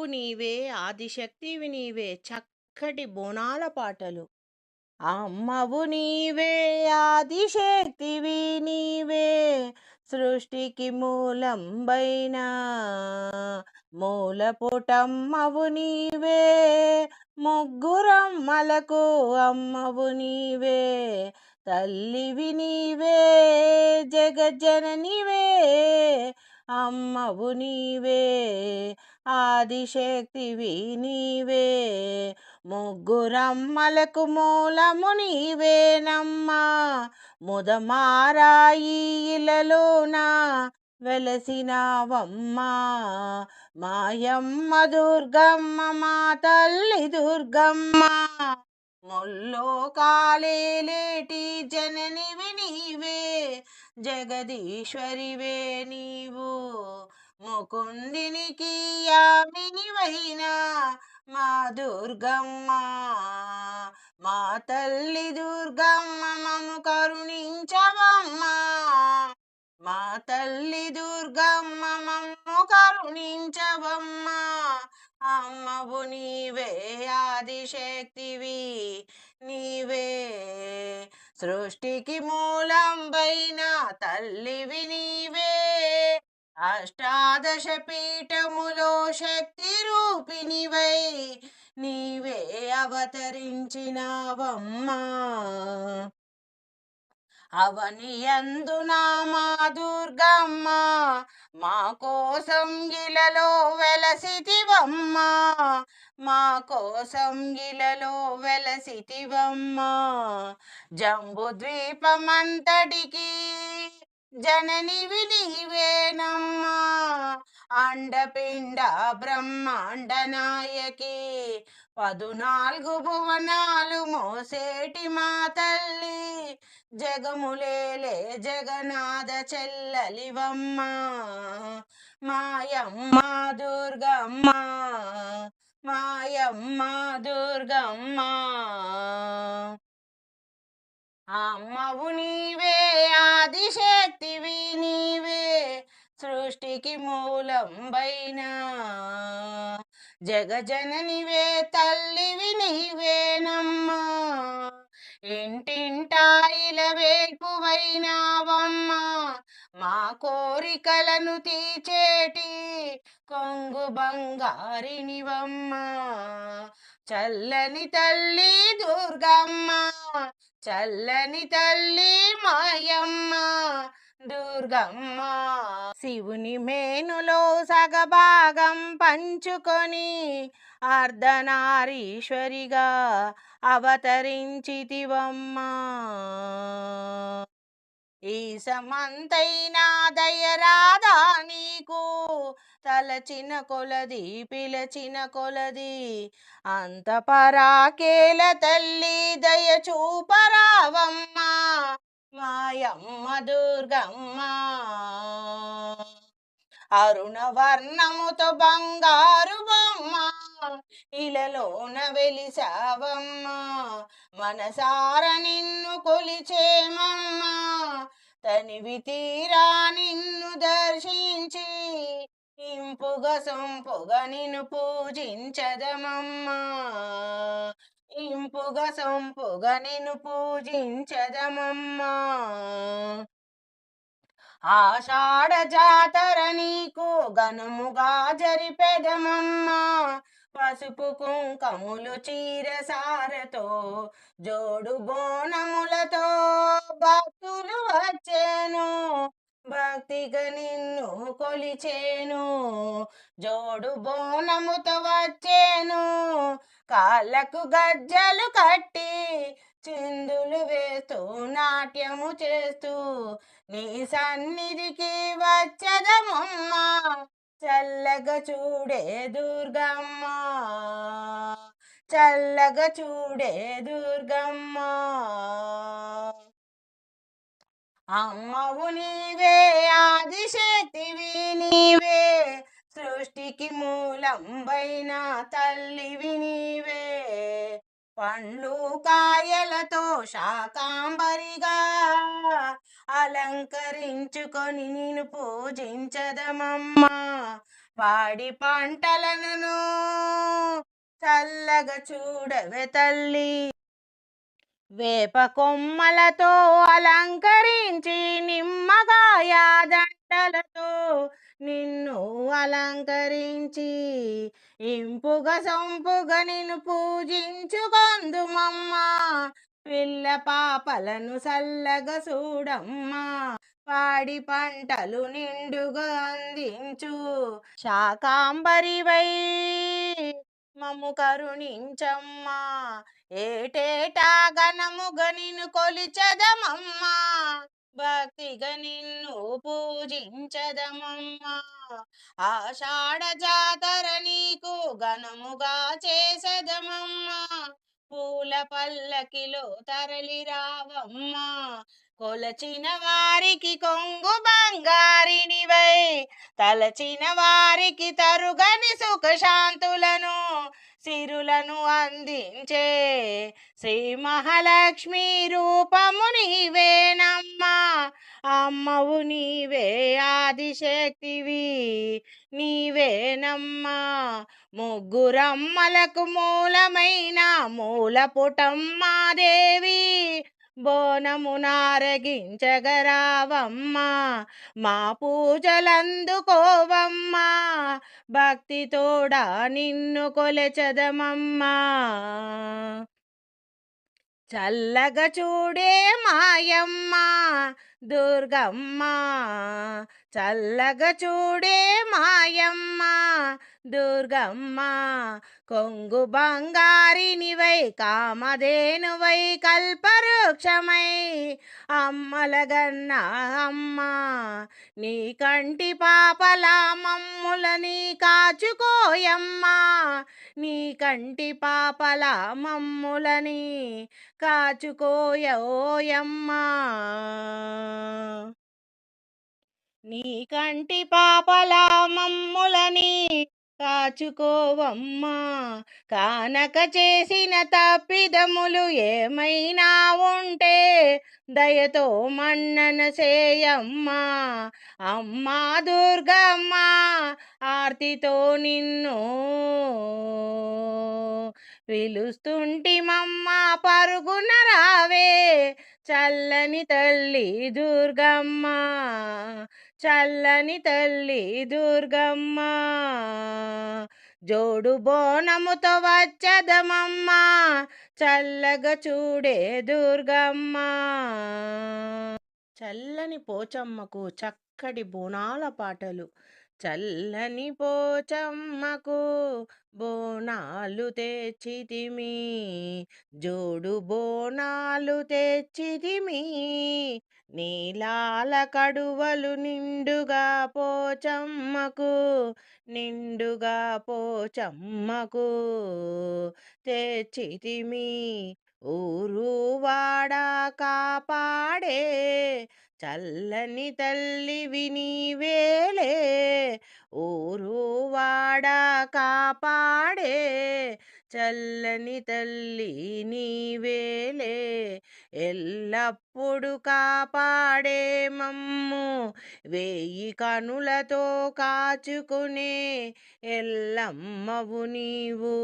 నీవే, ఆదిశక్తివి నీవే. చక్కటి బోనాల పాటలు. అమ్మవు నీవే, ఆదిశక్తివి నీవే, సృష్టికి మూలంబైన మూలపుటమ్మవు నీవే, ముగ్గురమ్మలకు అమ్మవు నీవే, తల్లివి నీవే, జగజ్జననివే, అమ్మవు నీవే, ఆదిశక్తివి నీవే, ముగ్గురమ్మలకు మూలము నీవేనమ్మా. ముదమారాయి ఇలలోన వెలసినావమ్మా, మాయమ్మ దుర్గమ్మ, మా తల్లి దుర్గమ్మ. ముల్లో కాలేటి జననివి నీవే, జగదీశ్వరివే నీవు, ముకుందినికి యామినివైనా మా దుర్గమ్మ. మా తల్లి దుర్గమ్మ, మము కరుణించవమ్మా. మా తల్లి దుర్గమ్మ, మమ్ము కరుణించవమ్మా. అమ్మవు నీవే, ఆదిశక్తివి నీవే, సృష్టికి మూలంబైన తల్లివి నీవే, అష్టాదశ పీఠములో శక్తి రూపిణివై నీవే అవతరించినావమ్మా. అవనియందునా మా దుర్గమ్మ, మా కోసం గిలలో వెలసితివమ్మా, మా కోసం గిలలో వెలసితివమ్మా. జంబు ద్వీపమంతటికి జననివి నీవేనమ్మా, అండపిండ బ్రహ్మాండ నాయకి, 14 భువనాలు మోసేటి మా తల్లి, జగములేలే జగనాథ చెల్లలివమ్మ, మాయమ్మ దుర్గమ్మ, మాయమ్మ దుర్గమ్మ. అమ్మవు నీవే, ఆదిశక్తివి నీవే, సృష్టికి మూలంబైన జగజననివే, తల్లివి నీవేనమ్మా. ఇంటింటా ఇలవేల్పువైనావమ్మా, మా కోరికలను తీర్చేటి కొంగు బంగారినివమ్మా. చల్లని తల్లి దుర్గమ్మ, చల్లని తల్లి మాయమ్మ దుర్గమ్మ. శివుని మేనులో సగభాగం పంచుకొని అర్ధనారీశ్వరిగా అవతరించితివమ్మా. ఈసమంతైనా దయరాదా నీకు, తలచిన కొలది పిలచిన కొలది, అంత పరాకేల తల్లి దయ చూపరావమ్మా, మాయమ్మ దుర్గమ్మ. అరుణ వర్ణముతో బంగారు బొమ్మ ఇలలోన వెలిసావమ్మా, మనసార నిన్ను కొలిచేమమ్మా, తనివి తీరా నిన్ను దర్శించి ఇంపుగా సొంపుగా నిన్ను పూజించదమమ్మా, ఇంపుగా సొంపుగా నిన్ను పూజించదమమ్మా. ఆషాఢ జాతర నీకు ఘనముగా జరిపెదమమ్మా, పసుపు కుంకములు చీరసారతో జోడు బోనములతో భక్తులు వచ్చేను, భక్తిగా నిన్ను కొలిచేను, జోడు బోనముతో వచ్చేను, కాళ్ళకు గజ్జలు కట్టి చిందులు వేస్తూ నాట్యము చేస్తూ నీ సన్నిధికి వచ్చదమమ్మా, చల్లగా చూడే దుర్గమ్మ, చల్లగా చూడే దుర్గమ్మ. అమ్మవు నీవే, ఆదిశక్తివి నీవే, సృష్టికి మూలంబైన తల్లివి నీవే, పండ్లు కాయలతో శాకాంబరిగా అలంకరించుకొని నిన్ను పూజించదమమ్మా, పాడి పంటలను చల్లగా చూడవే తల్లి. వేప కొమ్మలతో అలంకరించి నిమ్మకాయ దండలతో నిన్ను అలంకరించి ఇంపుగా సొంపుగా నిన్ను పూజించుకొందుమమ్మా. పిల్ల పాపలను చల్లగా చూడమ్మా. పాడి పంటలు నిండుగా అందించు. శాకాంబరివై మమ్ము కరుణించమ్మా. ఏటేటా ఘనముగా నిన్ను కొలిచెదమమ్మా. భక్తిగా నిన్ను పూజించదమమ్మా. ఆషాఢ జాతర నీకు ఘనముగా చేసెదమమ్మా. పూల పల్లకిలో తరలి రావమ్మా. కొలచిన వారికి కొంగు బంగారినివై తలచిన వారికి తరుగని సుఖశాంతులను సిరులను అందించే శ్రీ మహాలక్ష్మి రూపము నీవేనమ్మా. అమ్మవు నీవే ఆదిశక్తివి నీవేనమ్మా. ముగ్గురమ్మలకు మూలమైన మూలపుటమ్మా దేవి. బోనమునారగించగరావమ్మా. మా పూజలందుకోవమ్మా. భక్తితోడా నిన్ను కొలెచదమమ్మా. చల్లగా చూడే మాయమ్మ దుర్గమ్మ. చల్లగా చూడే మాయమ్మ దుర్గమ్మ. కొంగు బంగారినివై కామధేనువై కల్పవృక్షమై అమ్మలగన్న అమ్మ. నీ కంటి పాపలా మమ్ములని కాచుకోయమ్మా. నీ కంటి పాపలా మమ్ములని కాచుకోయోయమ్మా. నీ కంటి పాపలా మమ్ములని కాచుకోవమ్మా. కానక చేసిన తప్పిదములు ఏమైనా ఉంటే దయతో మన్నన చేయమ్మా. అమ్మా దుర్గమ్మ ఆర్తితో నిన్ను పిలుస్తుంటిమమ్మ. పరుగున రావే చల్లని తల్లి దుర్గమ్మ. చల్లని తల్లి దుర్గమ్మ. జోడు బోనముతో వచ్చదమమ్మా. చల్లగా చూడే దుర్గమ్మ. చల్లని పోచమ్మకు చక్కటి బోనాల పాటలు. చల్లని పోచమ్మకు బోనాలు తెచ్చితిమి. జోడు బోనాలు తెచ్చితిమి. నీలాల కడువలు నిండుగా పోచమ్మకు. నిండుగా పోచమ్మకు తెచ్చితిమి. ఊరు వాడ కాపాడే చల్లని తల్లివి నీవేలే. ఊరు వాడ కాపాడే చల్లని తల్లి నీవేలే. ఎల్లప్పుడు కాపాడే మమ్ము వేయి కనులతో కాచుకునే ఎల్లమ్మవు నీవు.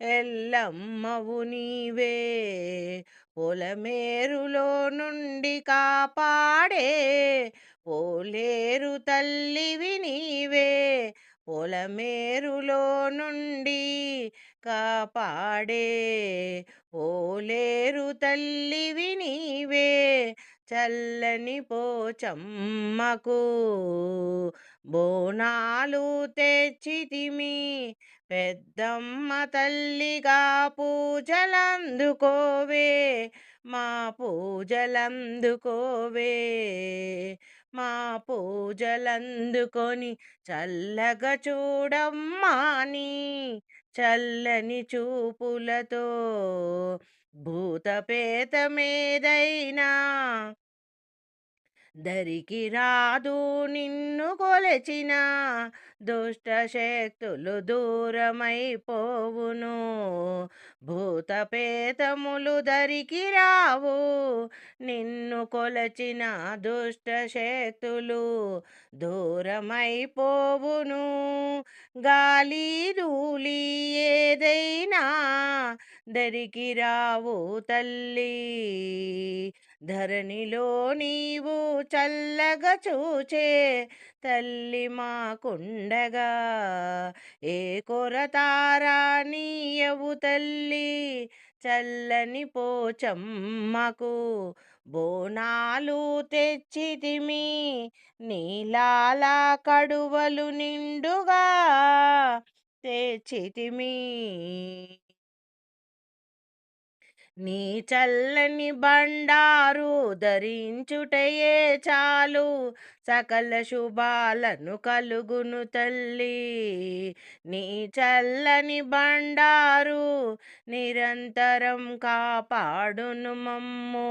ఎల్లమ్మవు నీవే. పొలమేరులో నుండి కాపాడే పోలేరు తల్లివి నీవే. పొలమేరులో నుండి కాపాడే పోలేరు తల్లివి నీవే. చల్లని పోచమ్మకు బోనాలు తెచ్చితిమి. పెద్దమ్మ తల్లిగా పూజలందుకోవే. మా పూజలందుకోవే. మా పూజలందుకొని చల్లగా చూడమ్మా. నీ చల్లని చూపులతో భూతపేతమేదైనా దరికి రాదు నిన్ను కొలచిన దుష్ట శక్తులు దూరమైపోవును. భూతపేతములు దరికి రావు నిన్ను కొలచిన దుష్ట శక్తులు దూరమైపోవును. గాలి ధూళి ఏదైనా దరికి రావు తల్లి. ధరణిలో నీవు చల్లగా చూచే తల్లి మాకుండగా ఏ కొరతారా నీయవు తల్లి. చల్లని పోచమ్మకు బోనాలు తెచ్చితిమి నీలాల కడువలు నిండుగా తెచ్చితిమి. నీ చల్లని బండారు ధరించుటయే చాలు సకల శుభాలను కలుగును తల్లి. నీ చల్లని బండారు నిరంతరం కాపాడును మమ్ము.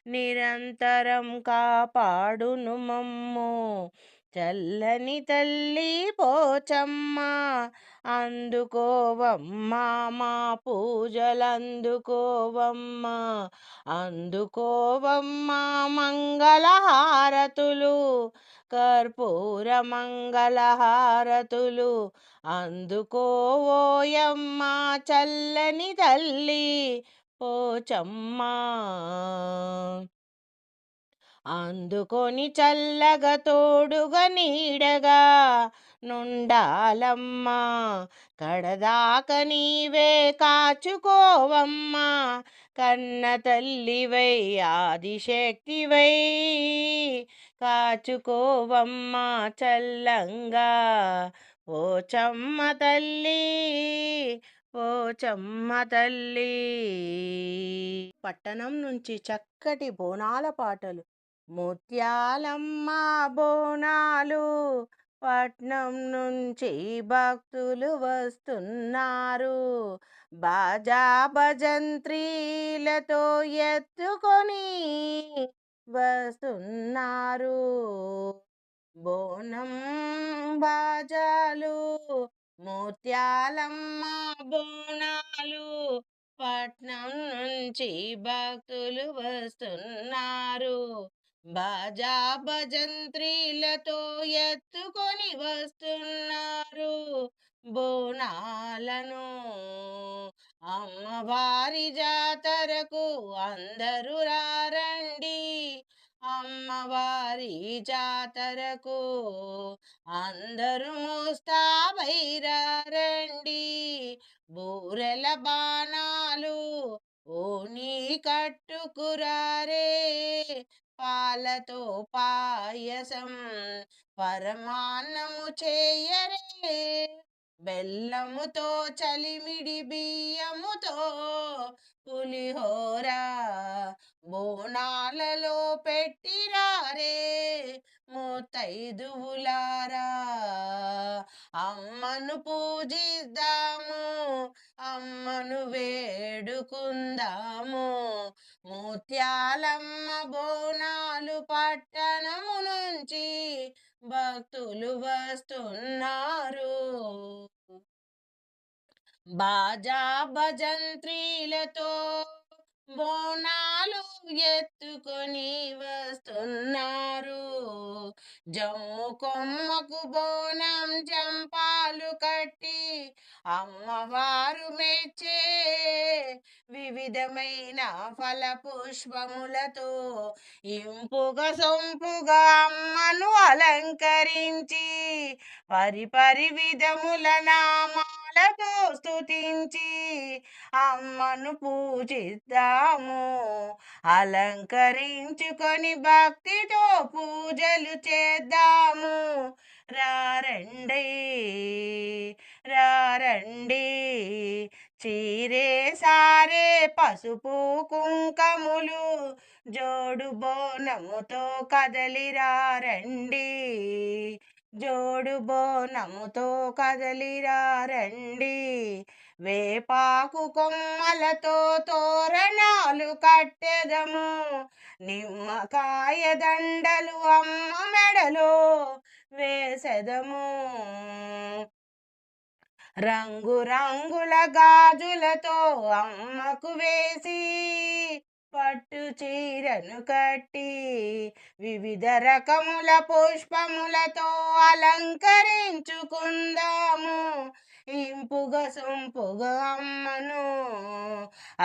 నిరంతరం కాపాడును మమ్ము. చల్లని తల్లి పోచమ్మ అందుకోవమ్మా మా పూజలందుకోవమ్మా. అందుకోవమ్మా మంగళహారతులు కర్పూర మంగళహారతులు. అందుకోవోయమ్మా చల్లని తల్లి పోచమ్మా. అందుకొని చల్లగా తోడుగా నీడగా నుండాలమ్మా. కడదాక నీవే కాచుకోవమ్మా. కన్న తల్లివై ఆదిశక్తివై కాచుకోవమ్మా చల్లంగా. పోచమ్మ తల్లి పోచమ్మ తల్లి. పట్టణం నుంచి చక్కటి బోనాల పాటలు. ముత్యాలమ్మ బోనాలు పట్నం నుంచి భక్తులు వస్తున్నారు. బాజా భజంత్రీలతో ఎత్తుకొని వస్తున్నారు. బోనం బాజాలు ముత్యాలమ్మ బోనాలు పట్నం నుంచి భక్తులు వస్తున్నారు. బాజా భజంత్రీలతో ఎత్తుకొని వస్తున్నారు బోనాలను. అమ్మవారి జాతరకు అందరూ రారండి. అమ్మవారి జాతరకు అందరూ ముస్తాబైరారండి. బూరెల బాణాలు ఓని కట్టుకురారే. పాలతో పాయసం పరమాన్నము చేయరే. బెల్లముతో చలిమిడి బియ్యముతో పులిహోర బోనాలలో పెట్టిరారే. ముత్తైదువులారా అమ్మను పూజిద్దాము. అమ్మను వేడుకుందాము. ముత్యాలమ్మ బోనాలు పట్టణము నుంచి భక్తులు వస్తున్నారు. బాజా భజంత్రీలతో బోనాలు ఎత్తుకొని వస్తున్నారు. జమ్ము కొమ్మకు బోనం జంపాలు కట్టి అమ్మవారు మెచ్చే వివిధమైన ఫల పుష్పములతో ఇంపుగా సొంపుగా అమ్మను అలంకరించి పరిపరి విధముల నామాలతో స్తుతించి అమ్మను పూజిద్దాము. అలంకరించుకొని భక్తితో పూజలు చేద్దాము. రారండి రారండి చీరే సారే పసుపు కుంకములు జోడు బోనముతో కదలిరారండి. జోడు బోనముతో కదలిరారండి. వేపాకు కొమ్మలతో తోరణాలు కట్టెదము, నిమ్మకాయ దండలు అమ్మ మెడలో వేసెదము. రంగు రంగుల గాజులతో అమ్మకు వేసి పట్టు చీరను కట్టి వివిధ రకముల పుష్పములతో అలంకరించుకుందాము. ఇంపుగా సొంపుగా అమ్మను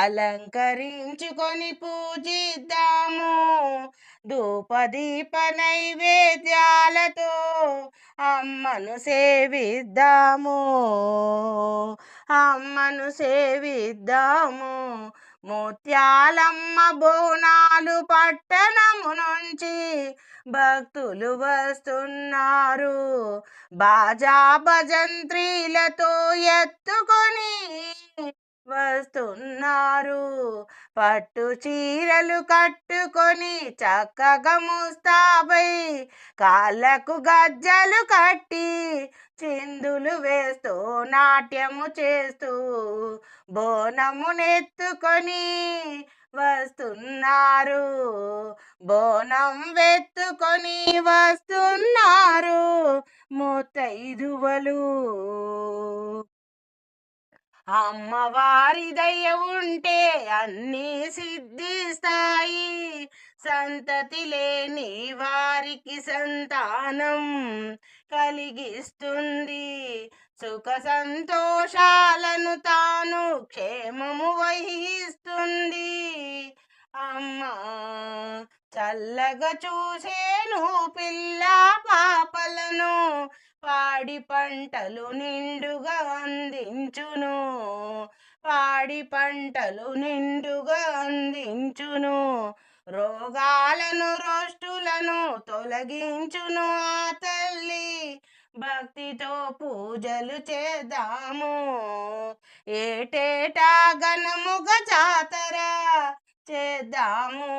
అలంకరించుకొని పూజిద్దాము. ధూపదీప నైవేద్యాలతో అమ్మను సేవిద్దాము, అమ్మను సేవిద్దాము. ముత్యాలమ్మ బోనాలు పట్టణము నుంచి భక్తులు వస్తున్నారు, బాజా భజంత్రీలతో ఎత్తుకొని వస్తున్నారు. పట్టు చీరలు కట్టుకొని చక్కగా ముస్తాబై కాళ్ళకు గజ్జలు కట్టి చిందులు వేస్తూ నాట్యము చేస్తూ బోనమునెత్తుకొని వస్తున్నారు, బోనం వెత్తుకొని వస్తున్నారు ముత్తైదువలు. అమ్మవారి దయ ఉంటే అన్నీ సిద్ధిస్తాయి, సంతతి లేని వారికి సంతానం కలిగిస్తుంది. సుఖ సంతోషాలను తాను క్షేమము వహిస్తుంది. అమ్మా చల్లగా చూసేను పిల్ల పాపలను, పాడి పంటలు నిండుగా అందించును, పాడి పంటలు నిండుగా అందించును. రోగాలను రోష్టులను తొలగించును ఆ తల్లి, భక్తితో పూజలు చేద్దాము. ఏటేటా ఘనముగా జాతర చేద్దాము,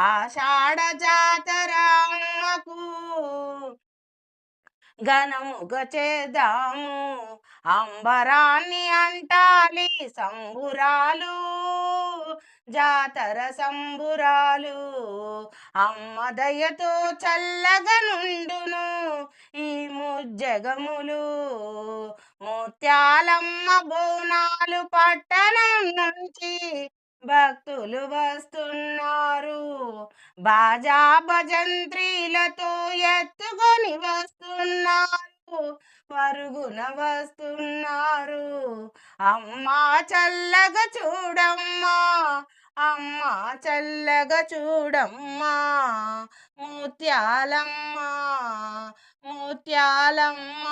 ఆషాఢ జాతర అమ్మకు ఘనముగా చేద్దాము. అంబరాన్ని అంటాలి సంబురాలు, జాతర సంబురాలు. అమ్మ దయతో చల్లగా నుండును ఈ ముజ్జగములు. ముత్యాలమ్మ బోనాలు పట్టణం నుంచి భక్తులు వస్తున్నారు, బాజా భజంత్రీలతో ఎత్తుకొని వస్తున్నారు, పరుగున వస్తున్నారు. అమ్మా చల్లగా చూడమ్మా, అమ్మా చల్లగా చూడమ్మా, ముత్యాలమ్మ, ముత్యాలమ్మ.